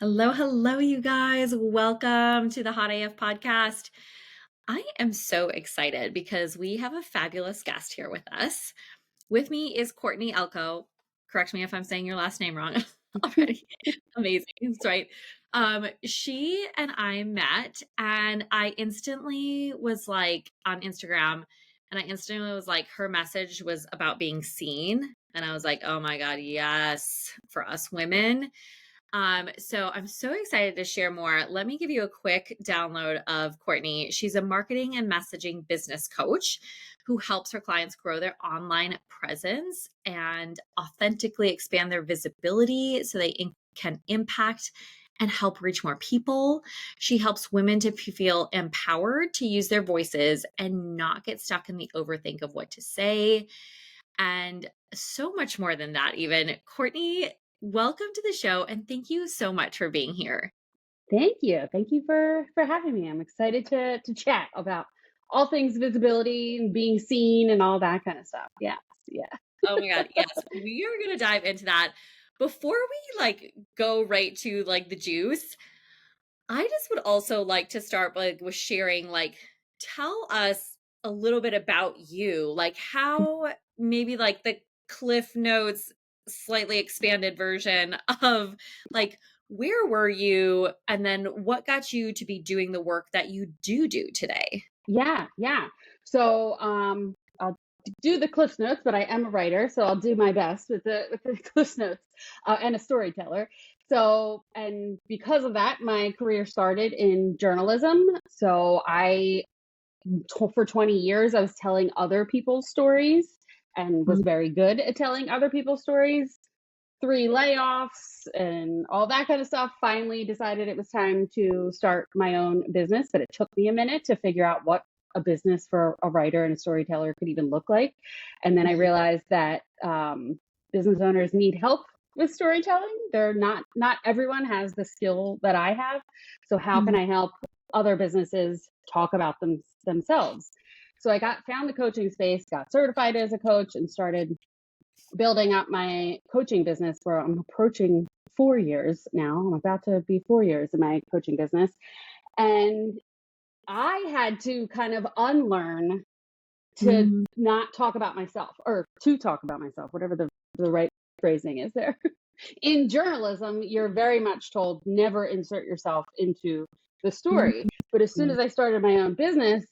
Hello, hello, you guys. Welcome to the Hot AF podcast. I am so excited because we have a fabulous guest here with us. With me is Courtney Elko. Correct me if I'm saying your last name wrong already. Amazing. That's right. She and I met, and I instantly was like on Instagram, and I instantly was like, her message was about being seen. And I was like, oh my God, yes, for us women. So I'm so excited to share more. Let me give you a quick download of Courtney. She's a marketing and messaging business coach who helps her clients grow their online presence and authentically expand their visibility so they can impact and help reach more people. She helps women to feel empowered to use their voices and not get stuck in the overthink of what to say. And so much more than that, even. Courtney, welcome to the show, and thank you so much for being here. Thank you. Thank you for having me. I'm excited to chat about all things visibility and being seen and all that kind of stuff. Yes, yeah. Oh my God, yes, we are going to dive into that. Before we go right to the juice, I just would also like to start with sharing tell us a little bit about you, like how maybe like the Cliff Notes slightly expanded version of like where were you and then what got you to be doing the work that you do today? Yeah. So I'll do the Cliff Notes, but I am a writer, so I'll do my best with the Cliff Notes and a storyteller. So, and because of that, my career started in journalism. So for 20 years, I was telling other people's stories and was very good at telling other people's stories. 3 layoffs and all that kind of stuff. Finally decided it was time to start my own business, but it took me a minute to figure out what a business for a writer and a storyteller could even look like. And then I Mhm. realized that business owners need help with storytelling. They're not everyone has the skill that I have. So how can Mhm. I help other businesses talk about themselves? So I found the coaching space, got certified as a coach, and started building up my coaching business where I'm approaching 4 years now. I'm about to be 4 years in my coaching business. And I had to kind of unlearn to Mhm. not talk about myself or to talk about myself, whatever the right phrasing is there. In journalism, you're very much told never insert yourself into the story. But as soon Mhm. as I started my own business,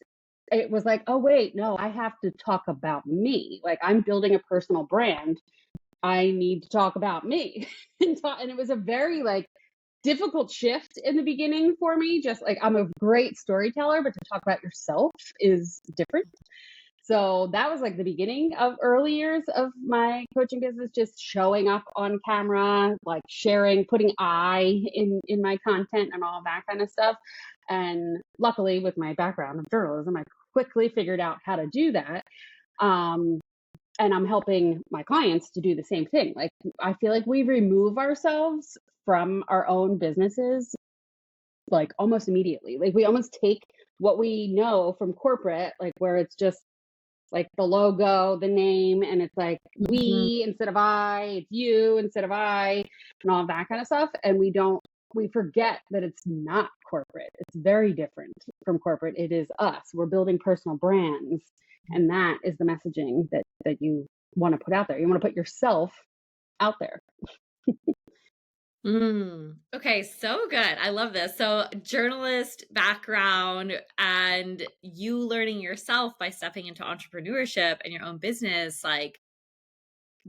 it was like, oh, wait, no, I have to talk about me. Like I'm building a personal brand. I need to talk about me. And it was a very difficult shift in the beginning for me. Just like I'm a great storyteller, but to talk about yourself is different. So that was like the beginning of early years of my coaching business, just showing up on camera, like sharing, putting I in my content and all that kind of stuff. And luckily with my background of journalism, I quickly figured out how to do that. Um, and I'm helping my clients to do the same thing. Like I feel like we remove ourselves from our own businesses like almost immediately. Like we almost take what we know from corporate, like where it's just like the logo, the name, and it's like Mhm. we instead of I, it's you instead of I, and all that kind of stuff. And we forget that it's not corporate. It's very different from corporate. It is us. We're building personal brands. And that is the messaging that you want to put out there. You want to put yourself out there. Okay, so good. I love this. So, journalist background and you learning yourself by stepping into entrepreneurship and your own business, like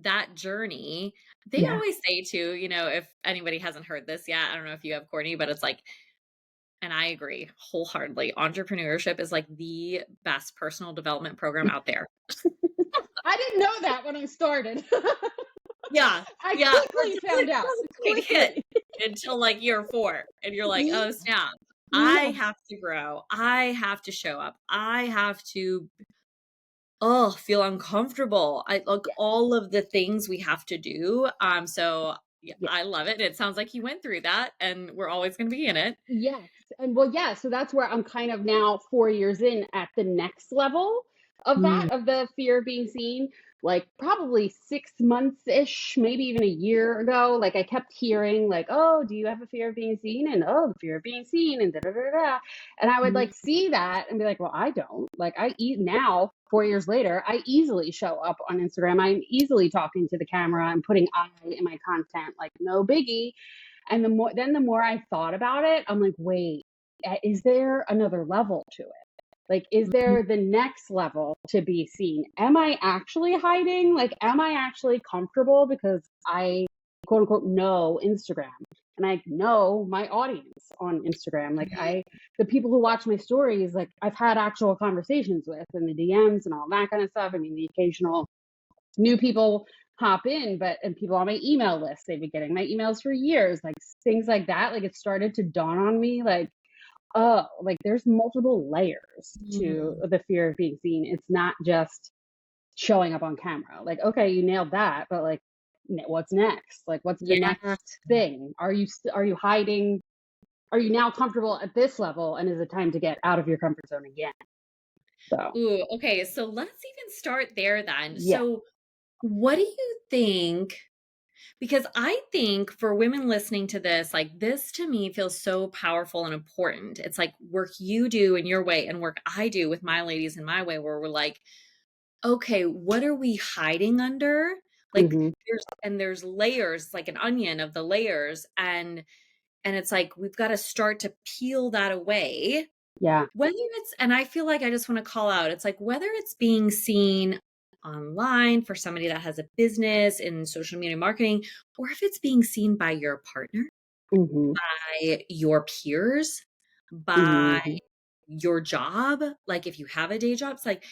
that journey. They Yeah. always say too, if anybody hasn't heard this yet, I don't know if you have, Courtney, but it's like, and I agree wholeheartedly, entrepreneurship is like the best personal development program out there. I didn't know that when I started. Yeah. I Yeah. Or quickly it found out. doesn't quite hit Quickly. until like year 4. And you're like, oh, snap. I Yeah. have to grow. I have to show up. I have to, feel uncomfortable. I like Yeah. all of the things we have to do. So yeah, Yeah. I love it. It sounds like you went through that and we're always going to be in it. Yes. And well, yeah, so that's where I'm kind of now 4 years in at the next level of Mm, that, of the fear of being seen. like probably 6 months-ish, maybe even a year ago, like I kept hearing like, oh, do you have a fear of being seen? And oh, the fear of being seen and da da da da. And I would Mhm. like see that and be like, well, I don't. Like I eat now, 4 years later, I easily show up on Instagram. I'm easily talking to the camera. I'm putting I in my content, like no biggie. And the more I thought about it, I'm like, wait, is there another level to it? Like, is Mhm. there the next level to be seen? Am I actually hiding? Like, am I actually comfortable because I quote unquote know Instagram and I know my audience on Instagram? Like, the people who watch my stories, like, I've had actual conversations with in the DMs and all that kind of stuff. I mean, the occasional new people hop in, and people on my email list, they've been getting my emails for years, like things like that. Like, it started to dawn on me, like, oh, like there's multiple layers to Mhm. the fear of being seen. It's not just showing up on camera. Like, okay, you nailed that, but like, what's next? Like, what's the Yeah. next thing? Are you hiding? Are you now comfortable at this level? And is it time to get out of your comfort zone again? So, Ooh, okay, so let's even start there then. yeah. So, what do you think? Because I think for women listening to this, like this to me feels so powerful and important. It's like work you do in your way and work I do with my ladies in my way, where we're like, okay, what are we hiding under? Like Hmm. there's layers, like an onion of the layers, and it's like we've got to start to peel that away. Yeah. Whether it's and I feel like I just wanna call out, it's like whether it's being seen online for somebody that has a business in social media marketing, or if it's being seen by your partner, Hmm. by your peers, by Hmm. your job, like if you have a day job, it's like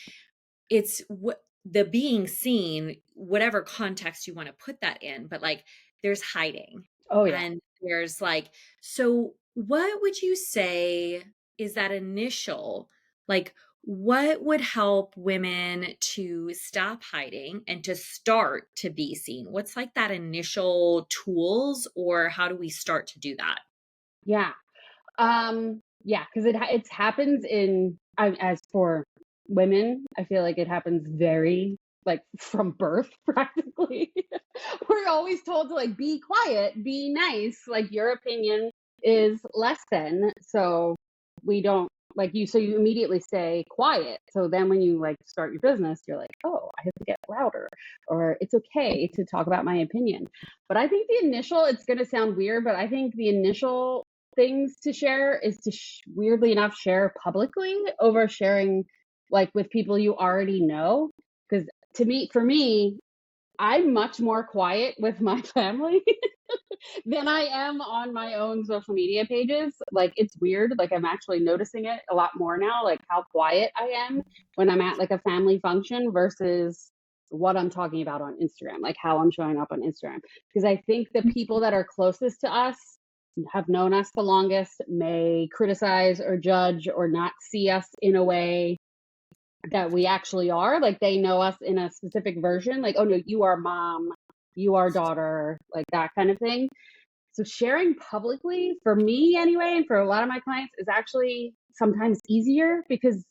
it's what the being seen, whatever context you wanna put that in, but, like, there's hiding, Oh, yeah. and there's, like so what would you say is that initial like, what would help women to stop hiding and to start to be seen? What's, like, that initial tools, or how do we start to do that? Yeah. Yeah, because it happens as for women, I feel like it happens very like from birth practically. We're always told to like be quiet, be nice, like your opinion is less than. So we don't like you so you immediately stay quiet. So then when you like start your business, you're like, "Oh, I have to get louder," or "It's okay to talk about my opinion." But I think the initial it's going to sound weird, but I think the initial things to share is to weirdly enough share publicly over sharing like with people you already know, because for me, I'm much more quiet with my family than I am on my own social media pages. Like, it's weird, like I'm actually noticing it a lot more now, like how quiet I am when I'm at like a family function versus what I'm talking about on Instagram, like how I'm showing up on Instagram. Because I think the people that are closest to us, have known us the longest, may criticize or judge or not see us in a way that we actually are. Like, they know us in a specific version, like, oh no, you are mom, you are daughter, like that kind of thing. So sharing publicly, for me anyway, and for a lot of my clients, is actually sometimes easier because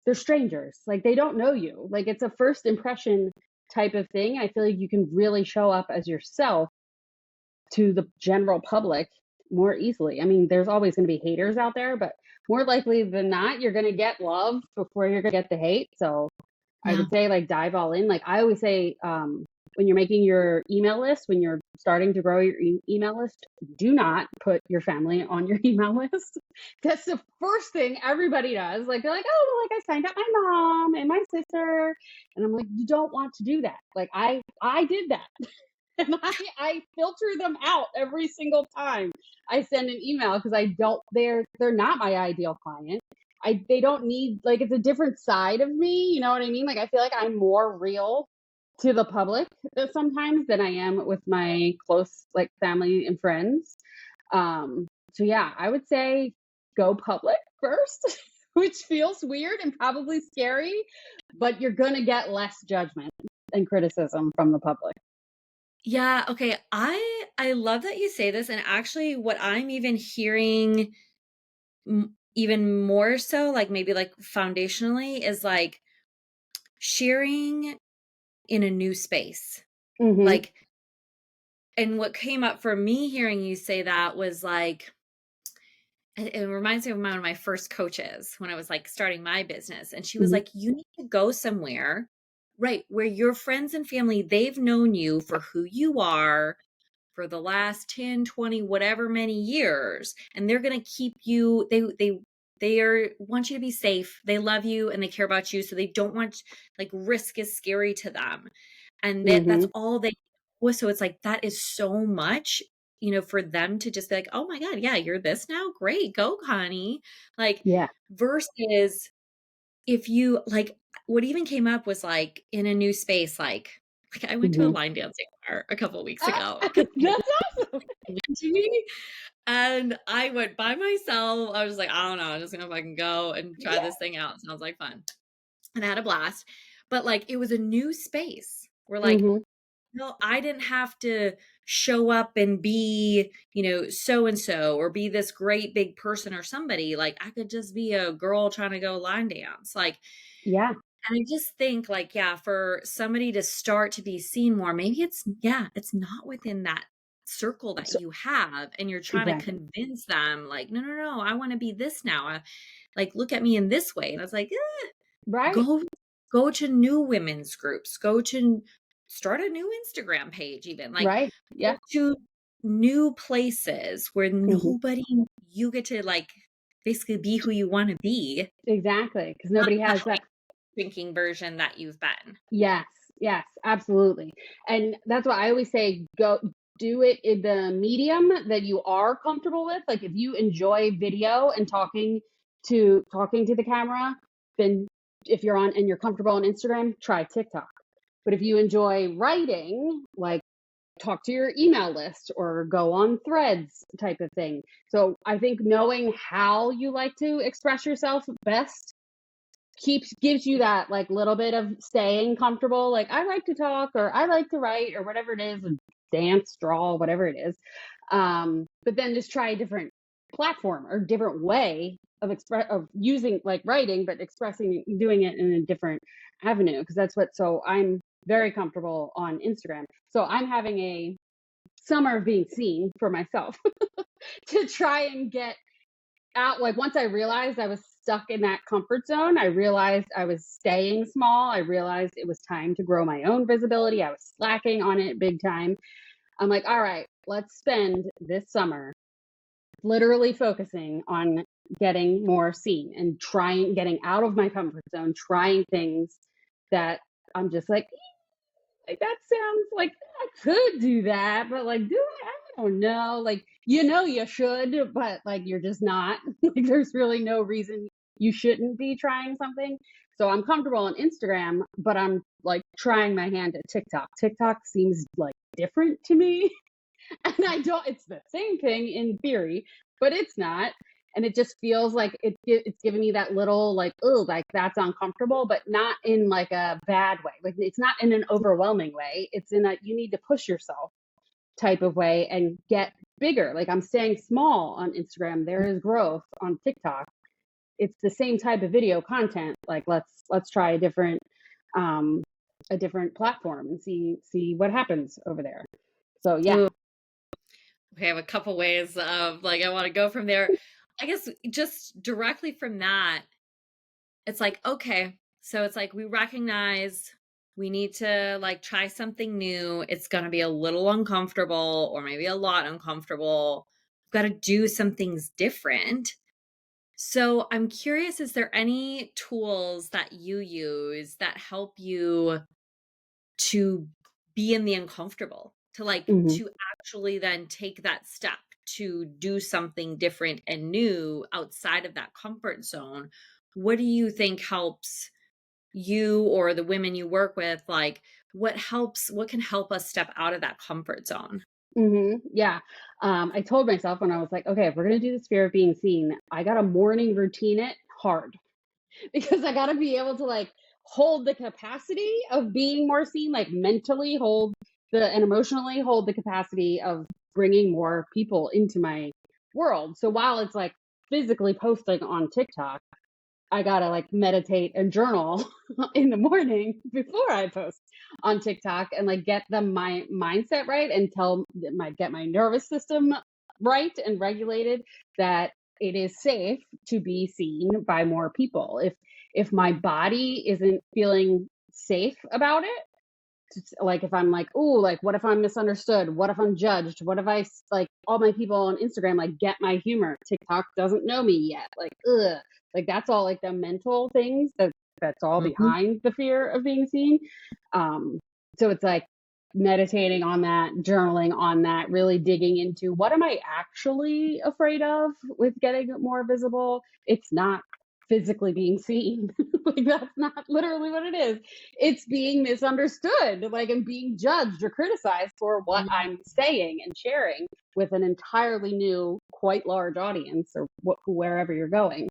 they're strangers. Like, they don't know you. Like, it's a first impression type of thing. I feel like you can really show up as yourself to the general public more easily. I mean, there's always going to be haters out there, but more likely than not, you're going to get love before you're going to get the hate. So I Yeah. would say like dive all in. Like I always say, when you're making your email list, when you're starting to grow your email list, do not put your family on your email list. That's the first thing everybody does. Like, they're like, oh, well, like I signed up my mom and my sister, and I'm like, you don't want to do that. Like I did that. And I filter them out every single time I send an email because I don't they're not my ideal client. They don't need like it's a different side of me, you know what I mean? Like I feel like I'm more real to the public sometimes than I am with my close like family and friends. So yeah, I would say go public first, which feels weird and probably scary, but you're gonna get less judgment and criticism from the public. Yeah, okay. I love that you say this, and actually what I'm even hearing even more so, like maybe like foundationally, is like sharing. in a new space. Mhm. Like, and what came up for me hearing you say that was like, it reminds me of one of my first coaches when I was like starting my business. And she was Mhm. like, you need to go somewhere, right, where your friends and family, they've known you for who you are for the last 10, 20, whatever many years. And they're going to keep you, they are want you to be safe. They love you and they care about you. So they don't want, like, risk is scary to them. And that's Mhm. all they was. So it's like, that is so much, for them to just be like, oh my God, yeah, you're this now. Great. Go, honey. Like, Yeah. versus if you like, what even came up was like in a new space, like I went to a Mhm. line dancing bar a couple of weeks Ah, ago because that's awesome. to me. And I went by myself. I was like, I don't know, I'm just gonna fucking go and try Yeah. this thing out. Sounds like fun. And I had a blast. But like it was a new space where like, Mhm. no, I didn't have to show up and be, so and so or be this great big person or somebody. Like I could just be a girl trying to go line dance. Like, Yeah. and I just think like, yeah, for somebody to start to be seen more, maybe it's not within that circle that So you have. And you're trying to right. convince them like, no, no, no, I want to be this now. Like, look at me in this way. And I was like, Right. go, go to new women's groups, start a new Instagram page, even like Right. go Yeah. to new places where Mhm. nobody, you get to like basically be who you want to be, Exactly. Because not nobody the has that. drinking version that you've been. Yes, yes, absolutely. And that's why I always say go do it in the medium that you are comfortable with. Like if you enjoy video and talking to the camera, then if you're on and you're comfortable on Instagram, try TikTok. But if you enjoy writing, like talk to your email list or go on threads type of thing. So I think knowing how you like to express yourself best gives you that like little bit of staying comfortable. Like I like to talk or I like to write or whatever it is, and dance, draw, whatever it is. But then just try a different platform or different way of using like writing, but expressing doing it in a different avenue. Because that's what. So I'm very comfortable on Instagram. So I'm having a summer of being seen for myself to try and get out. Like once I realized I was stuck in that comfort zone, I realized I was staying small. I realized it was time to grow my own visibility. I was slacking on it big time. I'm like, all right, let's spend this summer literally focusing on getting more seen and trying getting out of my comfort zone, trying things that I'm just like that sounds like I could do that, but like, do I don't know. Like, you should, but like, you're just not. Like, there's really no reason you shouldn't be trying something. So I'm comfortable on Instagram, but I'm like trying my hand at TikTok. TikTok seems like different to me. And it's the same thing in theory, but it's not. And it just feels like it's giving me that little like, oh, like that's uncomfortable, but not in like a bad way. Like it's not in an overwhelming way. It's in a you need to push yourself type of way and get bigger. Like I'm staying small on Instagram. There is growth on TikTok. It's the same type of video content. Like let's try um a different platform and see what happens over there. So yeah. Ooh, okay, I have a couple ways of like I want to go from there. I guess just directly from that, it's like, okay, so it's like we recognize we need to like try something new. It's going to be a little uncomfortable or maybe a lot uncomfortable. We've got to do some things different. So I'm curious, is there any tools that you use that help you to be in the uncomfortable, to like Mhm. to actually then take that step to do something different and new outside of that comfort zone? What do you think helps you or the women you work with? Like what can help us step out of that comfort zone? Yeah. I told myself when I was like, okay, if we're gonna do this fear of being seen, I gotta morning routine it hard because I gotta be able to like hold the capacity of being more seen, like mentally hold the and emotionally hold the capacity of bringing more people into my world. So while it's like physically posting on TikTok, I gotta like meditate and journal in the morning before I post on TikTok and like get my mindset right and get my nervous system right and regulated, that it is safe to be seen by more people. If my body isn't feeling safe about it, like if I'm like, oh, like what if I'm misunderstood? What if I'm judged? What if like all my people on Instagram like get my humor? TikTok doesn't know me yet. Like, ugh. Like that's all like the mental things that's all Mhm. behind the fear of being seen. So it's like meditating on that, journaling on that, really digging into what am I actually afraid of with getting more visible. It's not physically being seen. Like that's not literally what it is. It's being misunderstood, like, and being judged or criticized for what Mhm. I'm saying and sharing with an entirely new, quite large audience, or wherever you're going.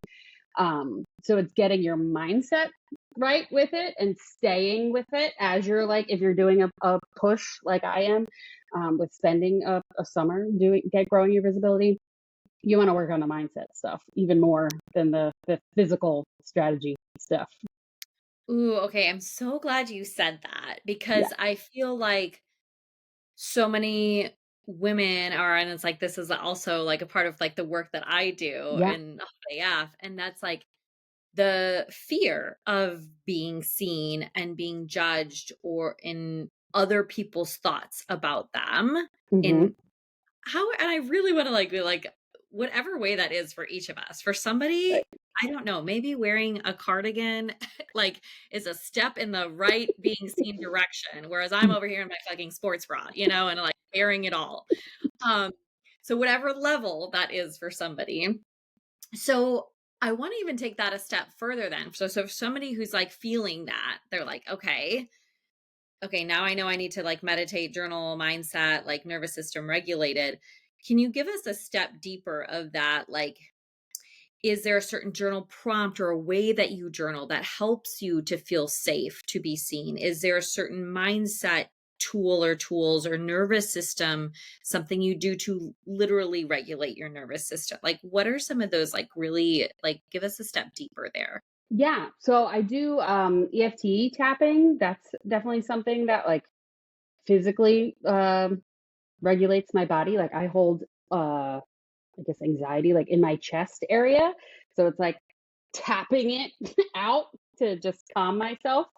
So it's getting your mindset right with it and staying with it as you're like, if you're doing a push like I am, with spending a summer growing your visibility, you want to work on the mindset stuff even more than the physical strategy stuff. Ooh, okay. I'm so glad you said that Yeah. because I feel like so many women are, and it's like this is also like a part of like the work that I do Yeah. in AF, and that's like the fear of being seen and being judged or in other people's thoughts about them Hmm. in how, and I really want to like be like whatever way that is for each of us. For somebody, I don't know, maybe wearing a cardigan like is a step in the right being seen direction, whereas I'm over here in my fucking sports bra, and like bearing it all. Um, so whatever level that is for somebody. So I want to even take that a step further then. So if somebody who's like feeling that, they're like, okay, now I know I need to like meditate, journal, mindset, like nervous system regulated. Can you give us a step deeper of that? Like, is there a certain journal prompt or a way that you journal that helps you to feel safe to be seen? Is there a certain mindset tool or tools or nervous system, something you do to literally regulate your nervous system? Like, what are some of those, like, really, like, give us a step deeper there? Yeah. So I do EFT tapping. That's definitely something that like physically regulates my body. Like I hold I guess anxiety like in my chest area. So it's like tapping it out to just calm myself.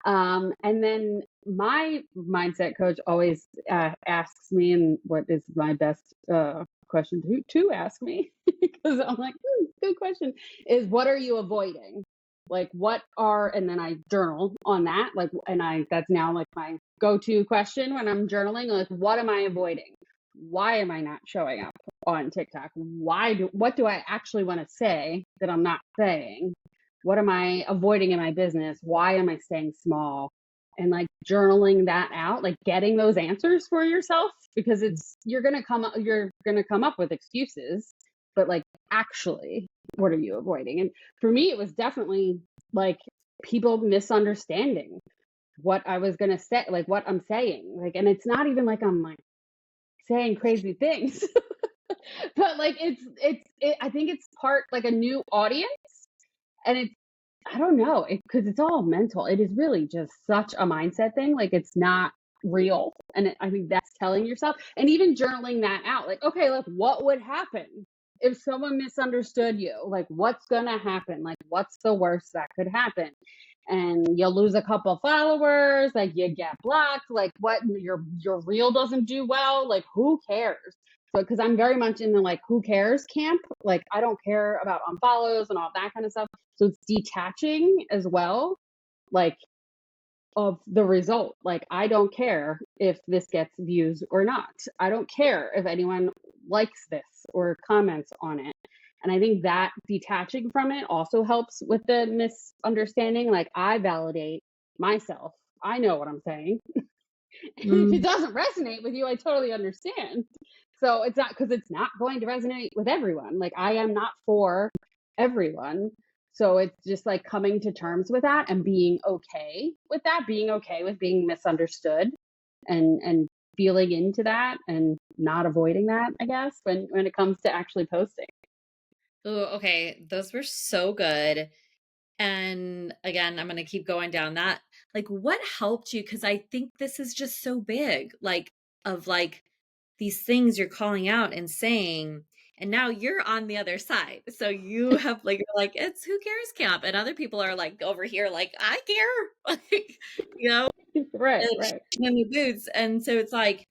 And then my mindset coach always asks me, and what is my best question to ask me, because I'm like, good question, is what are you avoiding? Like, and then I journal on that. Like, that's now like my go to question when I'm journaling. Like, what am I avoiding? Why am I not showing up on TikTok? What do I actually want to say that I'm not saying? What am I avoiding in my business? Why am I staying small? And like journaling that out, like getting those answers for yourself, because you're gonna come up with excuses, but like actually, what are you avoiding? And for me, it was definitely like people misunderstanding what I was gonna say, like what I'm saying. Like, and it's not even like I'm like saying crazy things, but like I think it's part like a new audience, and it's I don't know, because it's all mental. It is really just such a mindset thing. Like it's not real, and I think that's telling yourself, and even journaling that out. Like, okay, like what would happen if someone misunderstood you? Like, what's gonna happen? Like, what's the worst that could happen? And you'll lose a couple followers. Like, you get blocked. Like, what your reel doesn't do well. Like, who cares? So, because I'm very much in the like, who cares camp. Like, I don't care about unfollows and all that kind of stuff. So it's detaching as well, like of the result. Like I don't care if this gets views or not. I don't care if anyone likes this or comments on it. And I think that detaching from it also helps with the misunderstanding. Like I validate myself. I know what I'm saying. And if it Mm. doesn't resonate with you, I totally understand. So it's not because it's not going to resonate with everyone. Like I am not for everyone. So it's just like coming to terms with that and being okay with that, being okay with being misunderstood, and feeling into that and not avoiding that, I guess, when it comes to actually posting. Ooh, okay. Those were so good. And again, I'm going to keep going down that like what helped you? Because I think this is just so big, like of like these things you're calling out and saying, and now you're on the other side. So you have like, you're like, it's who cares camp. And other people are like over here, like, I care. Like, you know, Right, and right. in the boots. And so it's like,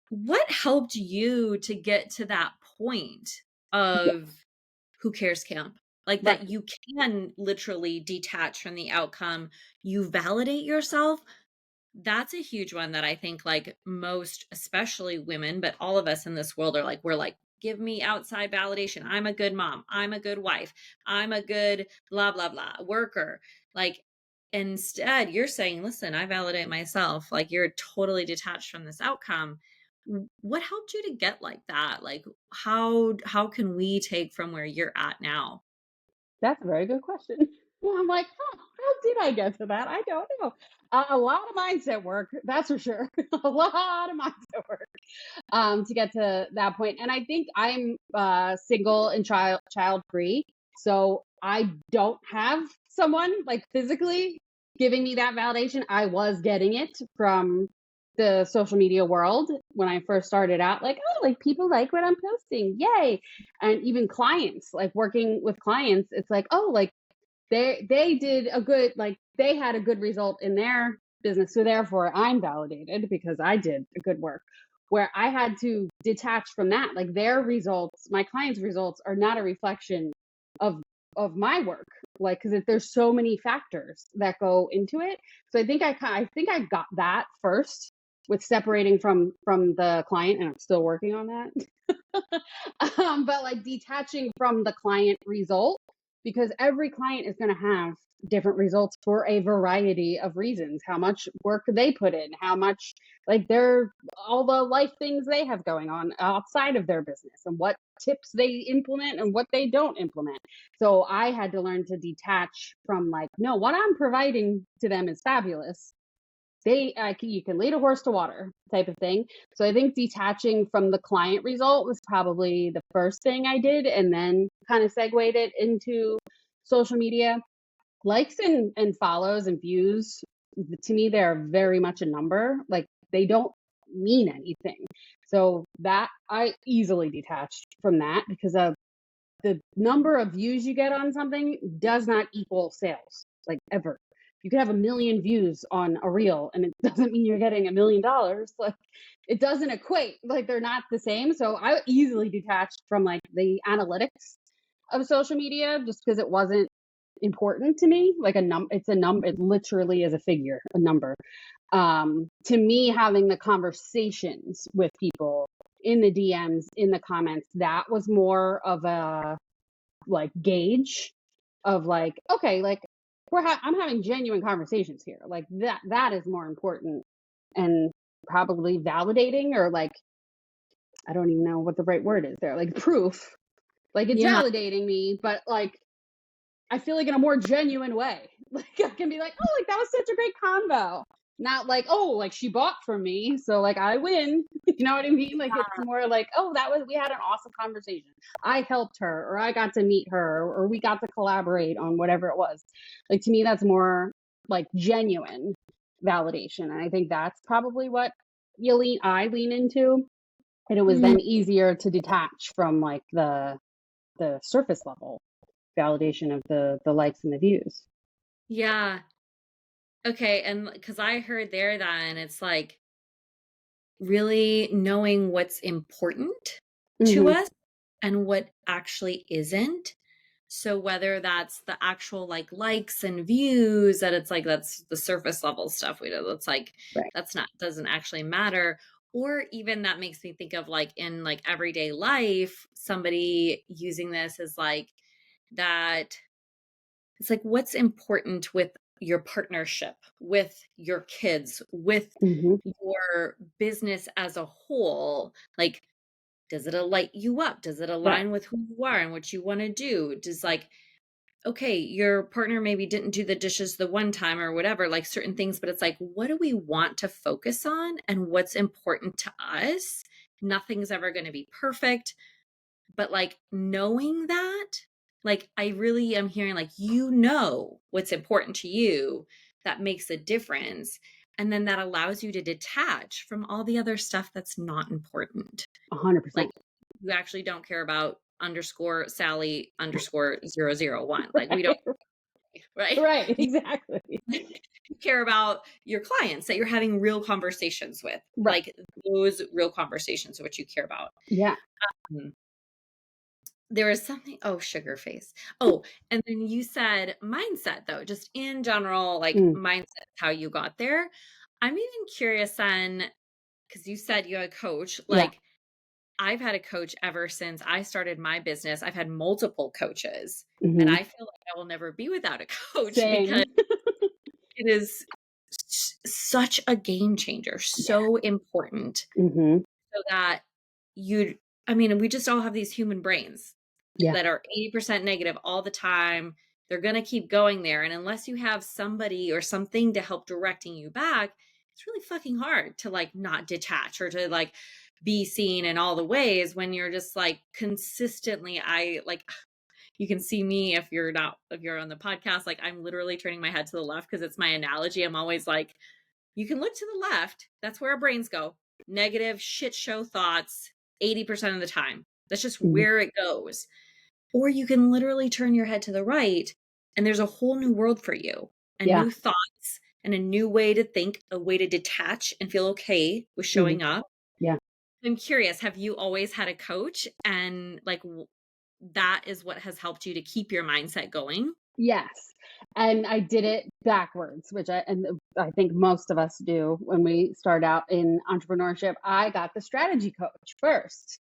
what helped you to get to that point Yeah, of who cares camp? Like right. that you can literally detach from the outcome, you validate yourself. That's a huge one that I think like most, especially women, but all of us in this world are like, we're like, give me outside validation. I'm a good mom. I'm a good wife. I'm a good blah, blah, blah worker. Like, instead, you're saying, listen, I validate myself. Like, you're totally detached from this outcome. What helped you to get like that? Like, how can we take from where you're at now? That's a very good question. Well, I'm like, huh, how did I get to that? I don't know. A lot of mindset work, that's for sure. A lot of mindset work to get to that point. And I think I'm single and child free, so I don't have someone like physically giving me that validation. I was getting it from the social media world when I first started out, like, oh, like people like what I'm posting, yay! And even clients, like working with clients, it's like, oh, like they did a good, like they had a good result in their business, so therefore I'm validated because I did a good work. Where I had to detach from that, like their results, my clients results are not a reflection of my work, like because there's so many factors that go into it. So I think I got that first with separating from the client, and I'm still working on that. But like detaching from the client result, because every client is going to have different results for a variety of reasons. How much work they put in, how much, like, they're all the life things they have going on outside of their business, and what tips they implement and what they don't implement. So I had to learn to detach from, like, no, what I'm providing to them is fabulous. You can lead a horse to water type of thing. So I think detaching from the client result was probably the first thing I did, and then kind of segued it into social media. Likes and follows and views, to me, they're very much a number. Like, they don't mean anything. So that I easily detached from that, because the number of views you get on something does not equal sales, like, ever. You could have a million views on a reel and it doesn't mean you're getting $1 million. Like, it doesn't equate. Like, they're not the same. So I easily detached from, like, the analytics of social media, just because it wasn't important to me. Like, it's a number. It literally is a figure, a number. To me, having the conversations with people in the DMs, in the comments, that was more of a, like, gauge of, like, okay, like, I'm having genuine conversations here. Like, that is more important, and probably validating, or, like, I don't even know what the right word is there. Like, proof. Like, it's Yeah. validating me, but, like, I feel like in a more genuine way. Like, I can be like, oh, like, that was such a great convo. Not like, oh, like, she bought from me, so, like, I win. You know what I mean? Like, it's more like, oh, we had an awesome conversation. I helped her, or I got to meet her, or we got to collaborate on whatever it was. Like, to me, that's more like genuine validation. And I think that's probably what I lean into. And it was Mhm. then easier to detach from, like, the surface level validation of the likes and the views. Yeah. Okay, and because I heard there then it's like really knowing what's important to Mhm. us and what actually isn't. So whether that's the actual like likes and views, that it's like that's the surface level stuff we do. That's like Right. that's not doesn't actually matter. Or even that makes me think of like in like everyday life, somebody using this as like that. It's like what's important with your partnership, with your kids, with Mhm. your business as a whole. Like, does it light you up? Does it Right. align with who you are and what you want to do? Does like, okay, your partner maybe didn't do the dishes the one time or whatever, like certain things, but it's like, what do we want to focus on and what's important to us? Nothing's ever going to be perfect. But like knowing that, like I really am hearing like, you know what's important to you. that makes a difference. And then that allows you to detach from all the other stuff that's not important. Like 100%. you actually don't care about underscore Sally underscore 001. Like we don't, right? Right, You, exactly. you care about your clients that you're having real conversations with, Right. like those real conversations are what you care about. Yeah. Mm. There was something, oh, sugar face. Oh, and then you said mindset, though, just in general, like Mm, mindset, how you got there. I'm even curious then, because you said you had a coach. yeah. Like, I've had a coach ever since I started my business. I've had multiple coaches, and Hmm. I feel like I will never be without a coach because Same. it is such a game changer, Yeah. so important Hmm. so that you, I mean, we just all have these human brains Yeah. that are 80% negative all the time. They're going to keep going there. And unless you have somebody or something to help directing you back, it's really fucking hard to like not detach or to like be seen in all the ways when you're just like consistently, I like, you can see me if you're not, if you're on the podcast, like I'm literally turning my head to the left because it's my analogy. I'm always like, you can look to the left. That's where our brains go. Negative shit show thoughts 80% of the time. That's just Hmm. where it goes. Or you can literally turn your head to the right and there's a whole new world for you and Yeah. new thoughts and a new way to think, a way to detach and feel okay with Hmm. showing up. Yeah. I'm curious, have you always had a coach and like that is what has helped you to keep your mindset going? Yes. And I did it backwards, which I think most of us do when we start out in entrepreneurship. I got the strategy coach first.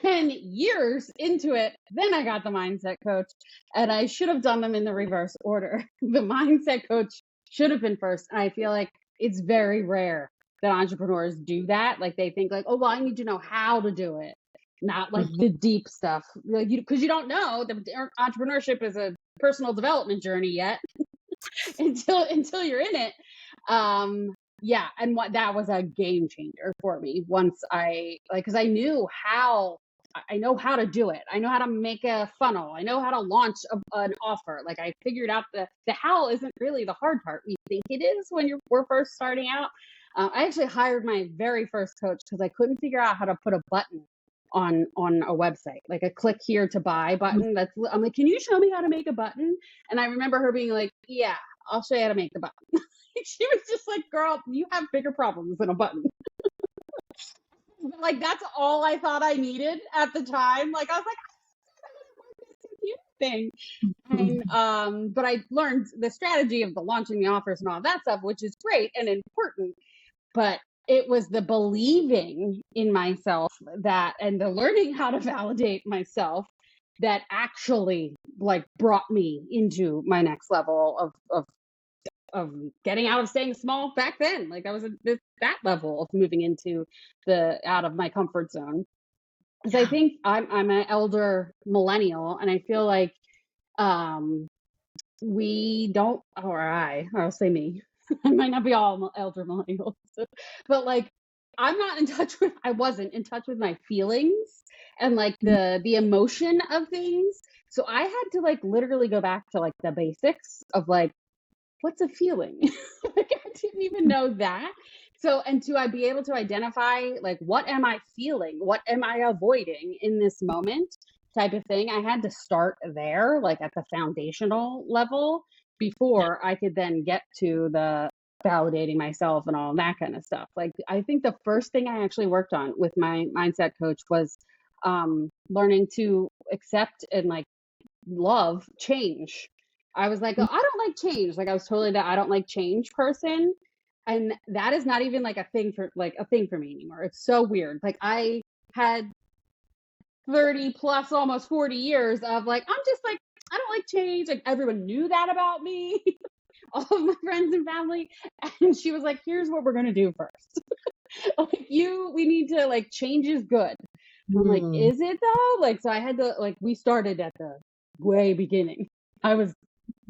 And years into it, then I got the mindset coach. And I should have done them in the reverse order. The mindset coach should have been first. And I feel like it's very rare that entrepreneurs do that. Like they think like, oh, well, I need to know how to do it, not like Mhm. the deep stuff. Like because you don't know that entrepreneurship is a personal development journey yet until you're in it. Um, yeah, and what that was a game changer for me once I like because I knew how I know how to do it. I know how to make a funnel. I know how to launch an offer. Like I figured out the how isn't really the hard part. We think it is when we're first starting out. I actually hired my very first coach because I couldn't figure out how to put a button on a website, like a click here to buy button. I'm like, can you show me how to make a button? And I remember her being like, yeah, I'll show you how to make the button. She was just like, girl, you have bigger problems than a button. Like that's all I thought I needed at the time. Like I was like, this thing. And but I learned the strategy of the launching the offers and all that stuff, which is great and important. But it was the believing in myself that and the learning how to validate myself that actually like brought me into my next level of getting out of staying small back then. Like I was at that level of moving into the out of my comfort zone. Because I Yeah. think I'm an elder millennial, and I feel like um, we don't, or I'll say me. I might not be all elder millennials, but like I'm not in touch with. I wasn't in touch with my feelings and like the emotion of things. So I had to like literally go back to like the basics of like what's a feeling? Like I didn't even know that. So, and to I be able to identify like what am I feeling? What am I avoiding in this moment? Type of thing. I had to start there, like at the foundational level, Yeah. before I could then get to the validating myself and all that kind of stuff. Like I think the first thing I actually worked on with my mindset coach was learning to accept and like love change. I was like, oh, I don't like change. Like I was totally that I don't like change person. And that is not even like a thing for me anymore. It's so weird. Like I had 30 plus almost 40 years of like, I'm just like, I don't like change. Like everyone knew that about me, all of my friends and family. And she was like, here's what we're gonna do first. Like we need to like change is good. I'm like, Mm. is it though? Like, so I had to like, we started at the way beginning. I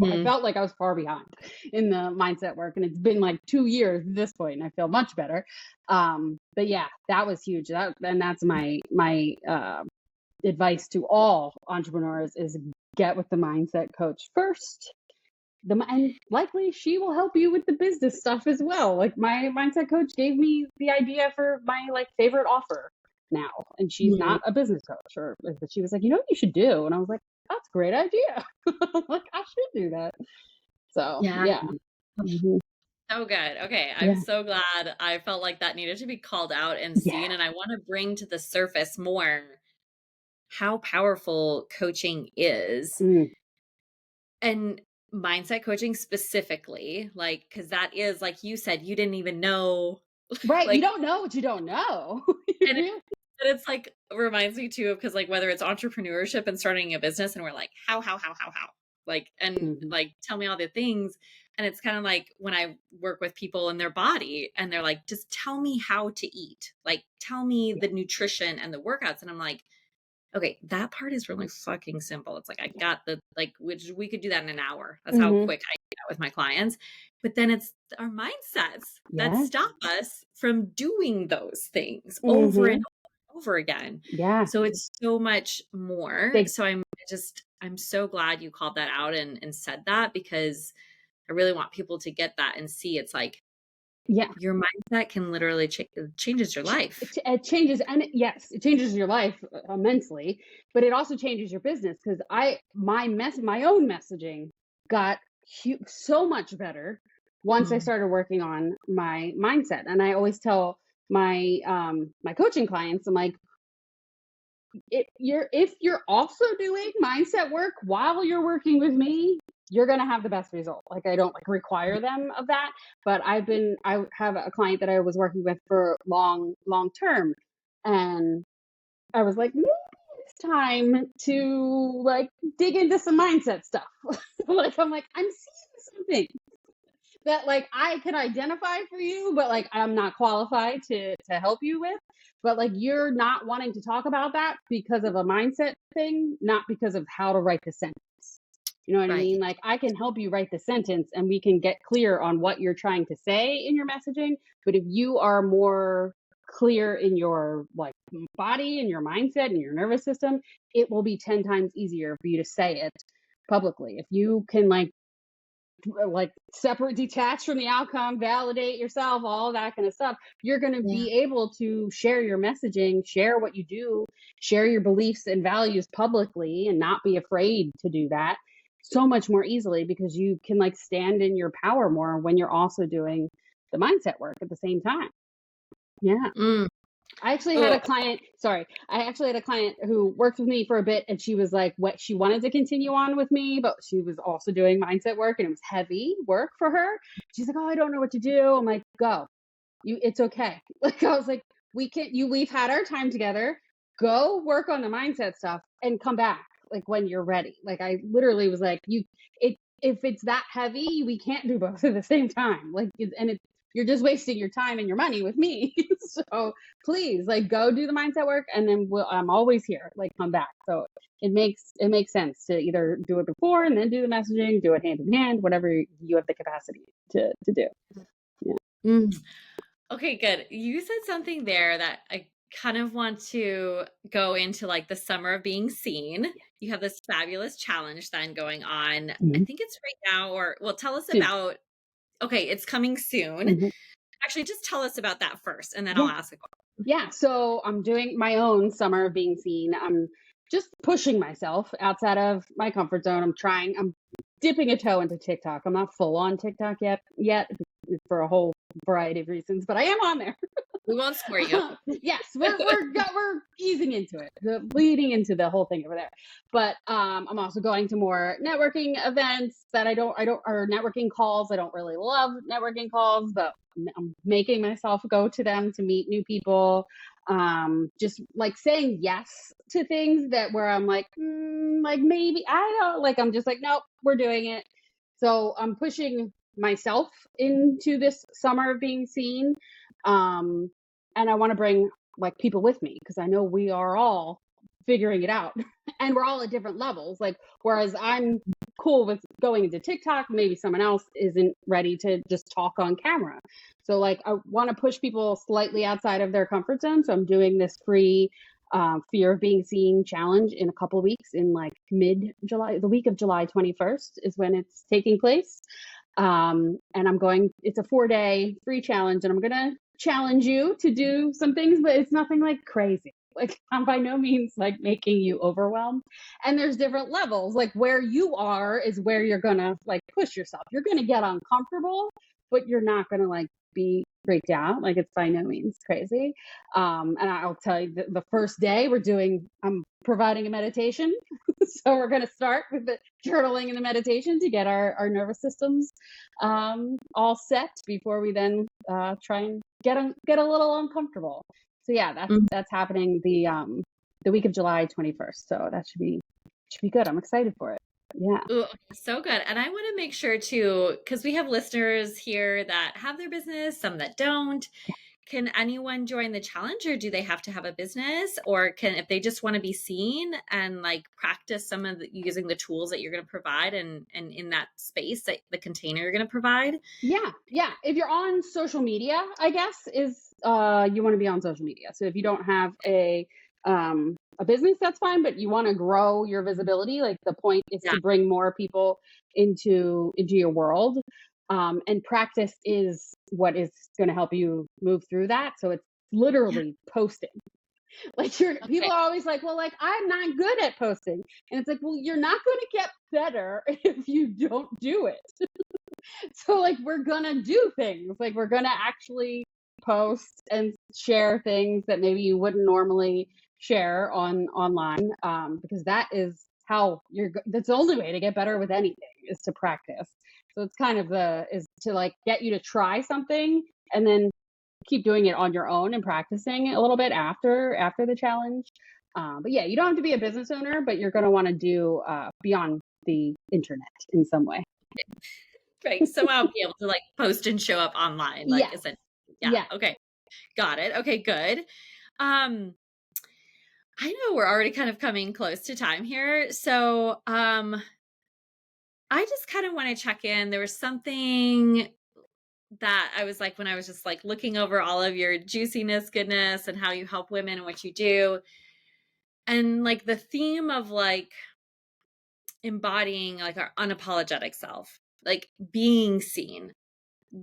Mm. felt like I was far behind in the mindset work, and it's been like 2 years at this point, and I feel much better. But yeah, that was huge. And that's my advice to all entrepreneurs is get with the mindset coach first, and likely she will help you with the business stuff as well. Like my mindset coach gave me the idea for my like favorite offer now, and she's Mm. not a business coach, but she was like, you know what you should do, and I was like, that's a great idea. Like I should do that. So Yeah. yeah. Hmm. So good. Okay. I'm Yeah. so glad. I felt like that needed to be called out and Yeah. seen. And I want to bring to the surface more how powerful coaching is Mm. and mindset coaching specifically. Like, because that is, like you said, you didn't even know, Right. You like, don't know what you don't know. and it's like reminds me too of because like whether it's entrepreneurship and starting a business and we're like how like and Hmm. like tell me all the things and it's kind of like when I work with people in their body and they're like just tell me how to eat, like tell me Yeah. the nutrition and the workouts, and I'm like okay, that part is really fucking simple. It's like I got the like which we could do that in an hour. That's how Hmm. quick I do that with my clients. But then it's our mindsets that Yeah. stop us from doing those things over Hmm. and over again. Yeah. So it's so much more. Big. So I'm so glad you called that out and said that because I really want people to get that and see it's like Yeah. your mindset can literally changes your life. It changes, and yes, it changes your life immensely, but it also changes your business because my own messaging got so much better once I Mm, started working on my mindset. And I always tell my my coaching clients, I'm like, if you're also doing mindset work while you're working with me, you're going to have the best result. Like I don't like require them of that, but I have a client that I was working with for long term, and I was like, maybe it's time to like dig into some mindset stuff. Like I'm like, I'm seeing something that like I can identify for you, but like I'm not qualified to help you with. But like you're not wanting to talk about that because of a mindset thing, not because of how to write the sentence. You know what I right. mean? Like I can help you write the sentence and we can get clear on what you're trying to say in your messaging. But if you are more clear in your like body and your mindset and your nervous system, it will be 10 times easier for you to say it publicly. If you can like separate, detach from the outcome, validate yourself, all that kind of stuff, you're going to Yeah. be able to share your messaging, share what you do, share your beliefs and values publicly, and not be afraid to do that so much more easily because you can like stand in your power more when you're also doing the mindset work at the same time. Yeah. Mm. I actually had Oh, a client, sorry, I actually had a client who worked with me for a bit, and she was like, what she wanted to continue on with me, but she was also doing mindset work and it was heavy work for her. She's like, oh, I don't know what to do. I'm like, go, it's okay. Like, I was like, we've had our time together, go work on the mindset stuff and come back like when you're ready. Like I literally was like, if it's that heavy, we can't do both at the same time. Like, you're just wasting your time and your money with me. So please, like, go do the mindset work, and then I'm always here. Like, come back. So it makes sense to either do it before and then do the messaging, do it hand in hand, whatever you have the capacity to do. Yeah. mm. Okay, good. You said something there that I kind of want to go into like the summer of being seen. You have this fabulous challenge then going on. I Mhm. think it's right now, or well, tell us Soon. about, okay, it's coming soon. Mhm. Actually, just tell us about that first, and then I'll Yeah. ask a question. Yeah, so I'm doing my own summer of being seen. I'm just pushing myself outside of my comfort zone. I'm dipping a toe into TikTok. I'm not full on TikTok yet for a whole variety of reasons, but I am on there. We won't score you. Yes, we're easing into it, leading into the whole thing over there. But I'm also going to more networking events that I don't or networking calls. I don't really love networking calls, but I'm making myself go to them to meet new people. Just like saying yes to things that where I'm like maybe I don't like. I'm just like nope, we're doing it. So I'm pushing myself into this summer of being seen. Um, and I want to bring like people with me because I know we are all figuring it out and we're all at different levels. Like, whereas I'm cool with going into TikTok, maybe someone else isn't ready to just talk on camera. So, like, I want to push people slightly outside of their comfort zone. So, I'm doing this free Fear of Being Seen challenge in a couple of weeks in like mid-July. The week of July 21st is when it's taking place. And it's a 4-day free challenge, and I'm going to challenge you to do some things, but it's nothing like crazy. Like, I'm by no means like making you overwhelmed. And there's different levels. Like, where you are is where you're going to like push yourself. You're going to get uncomfortable, but you're not going to like break down. Like, it's by no means crazy. And I'll tell you the first day I'm providing a meditation. So we're going to start with the journaling and the meditation to get our nervous systems all set before we then try and get a little uncomfortable. So yeah, that's happening the week of July 21st. So that should be good. I'm excited for it. Yeah. Ooh, so good. And I want to make sure too, because we have listeners here that have their business, some that don't. Can anyone join the challenge, or do they have to have a business, or if they just want to be seen and like practice some of using the tools that you're going to provide and in that space, that the container you're going to provide? Yeah. If you're on social media, I guess you want to be on social media. So if you don't have a business, that's fine, but you want to grow your visibility. Like, the point is to bring more people into your world. And practice is what is going to help you move through that. So it's literally posting. Like, people are always like, well, like, I'm not good at posting. And it's like, well, you're not going to get better if you don't do it. So like, we're going to do things. Like, we're going to actually post and share things that maybe you wouldn't normally share online, because that's the only way to get better with anything is to practice. So it's kind of is to like get you to try something and then keep doing it on your own and practicing a little bit after the challenge. But yeah, you don't have to be a business owner, but you're going to want to do beyond the internet in some way. Right. So I'll be able to like post and show up online, like essentially. Yeah. Okay. Got it. Okay, good. I know we're already kind of coming close to time here. So I just kind of want to check in. There was something that I was like, when I was just like looking over all of your juiciness, goodness, and how you help women and what you do. And like the theme of like embodying like our unapologetic self, like being seen,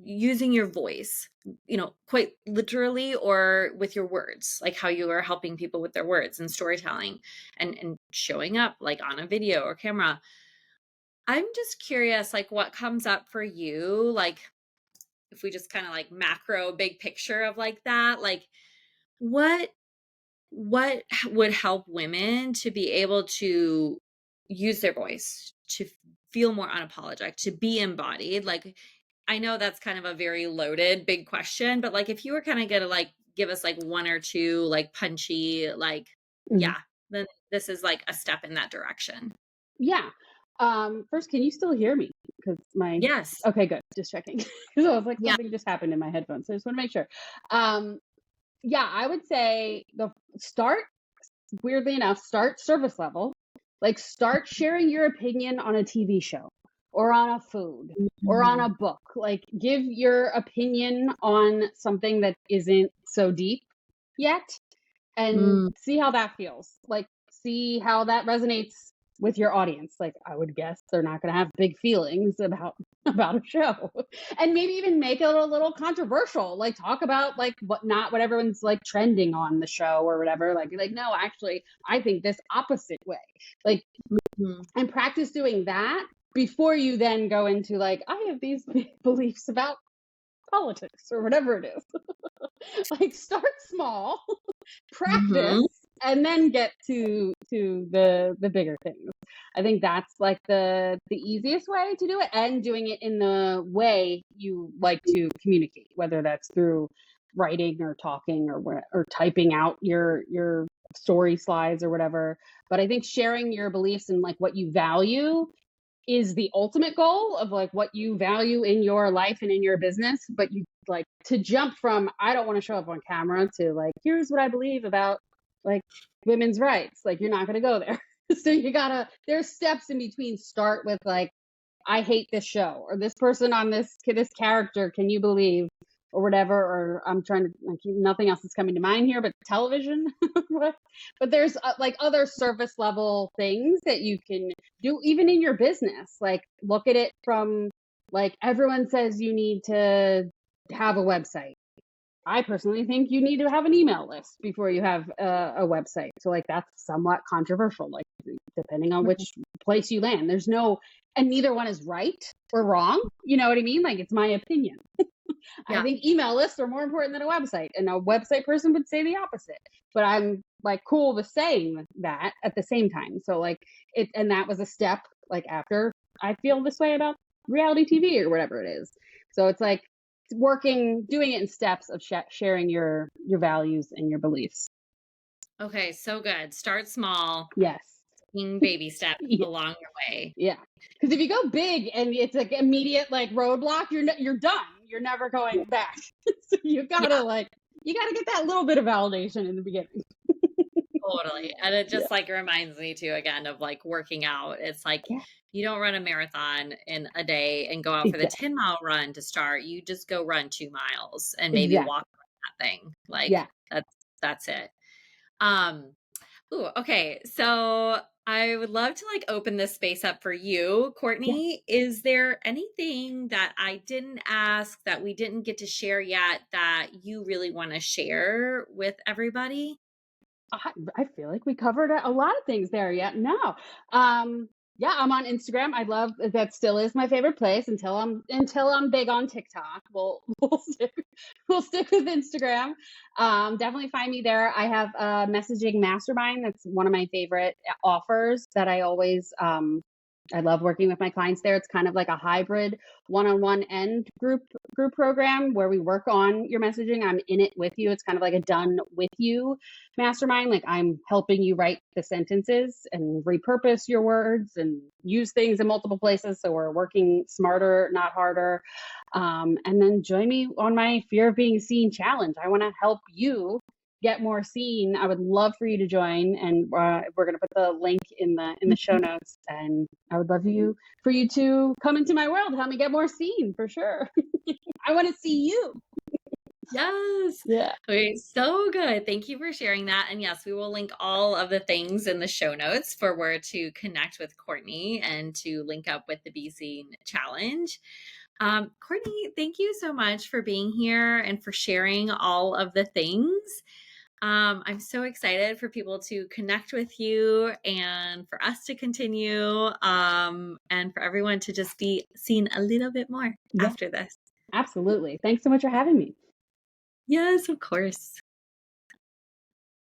using your voice, quite literally, or with your words, like how you are helping people with their words and storytelling and showing up like on a video or camera. I'm just curious, like what comes up for you, like if we just kind of like macro big picture of like that, like what would help women to be able to use their voice, to feel more unapologetic, to be embodied? Like, I know that's kind of a very loaded, big question, but like, if you were kind of going to like give us like one or two, like punchy, like, then this is like a step in that direction. Yeah. First, can you still hear me? Because Yes. Okay, good. Just checking. Because I was like, something just happened in my headphones. So I just want to make sure. Yeah, I would say weirdly enough, start service level. Like, start sharing your opinion on a TV show or on a food or on a book. Like, give your opinion on something that isn't so deep yet and see how that feels. Like, see how that resonates with your audience. Like, I would guess they're not going to have big feelings about a show, and maybe even make it a little controversial. Like, talk about like what everyone's like trending on the show or whatever. Like no, actually, I think this opposite way. Like, and practice doing that before you then go into like, I have these beliefs about politics or whatever it is. Like, start small, practice, and then get to the bigger things. I think that's like the easiest way to do it, and doing it in the way you like to communicate, whether that's through writing or talking or typing out your story slides or whatever. But I think sharing your beliefs and like what you value is the ultimate goal of like what you value in your life and in your business. But you like to jump from, I don't want to show up on camera, to like, here's what I believe about like women's rights. Like, you're not going to go there. So there's steps in between. Start with like, I hate this show, or this person on this character, can you believe or whatever, or I'm trying to like nothing else is coming to mind here, but television. But there's like other surface level things that you can do even in your business. Like look at it from like everyone says you need to have a website. I personally think you need to have an email list before you have a website. So like that's somewhat controversial, like depending on Right. which place you land. There's no, and neither one is right or wrong. You know what I mean? Like it's my opinion. I Yeah. think email lists are more important than a website, and a website person would say the opposite. But I'm like cool with saying that at the same time. So like it, and that was a step like after I feel this way about reality TV or whatever it is. So it's like working, doing it in steps of sharing your values and your beliefs. Okay, so good. Start small, Yes. taking baby steps Yeah. along your way. Yeah. Because if you go big and it's like immediate like roadblock, you're done. You're never Yeah. going back. So you Yeah, gotta like you gotta get that little bit of validation in the beginning. totally. And it Yeah. just like reminds me too again of like working out. It's like Yeah. you don't run a marathon in a day and go out for the Exactly. 10-mile run to start. You just go run 2 miles and maybe walk Exactly. that thing. Like Yeah. that's it. Um, ooh, okay. So I would love to like open this space up for you, Yeah. Courtney. Is there anything that I didn't ask that we didn't get to share yet that you really want to share with everybody? I feel like we covered a lot of things there. Yeah. No. Yeah, I'm on Instagram. I love that still is my favorite place until I'm big on TikTok. We'll stick with Instagram. Definitely find me there. I have a messaging mastermind. That's one of my favorite offers that I love working with my clients there. It's kind of like a hybrid one-on-one and group program where we work on your messaging. I'm in it with you. It's kind of like a done with you mastermind. Like I'm helping you write the sentences and repurpose your words and use things in multiple places. So we're working smarter, not harder. And then join me on my Fear of Being Seen challenge. I want to help you get more seen. I would love for you to join, and we're going to put the link in the show notes. And I would love for you to come into my world, help me get more seen for sure. I want to see you. Yes. Yeah. Okay, so good. Thank you for sharing that. And yes, we will link all of the things in the show notes for where to connect with Courtney and to link up with the Be Seen Challenge. Courtney, thank you so much for being here and for sharing all of the things. I'm so excited for people to connect with you and for us to continue and for everyone to just be seen a little bit more Yeah, after this. absolutely. Thanks so much for having me. Yes, of course.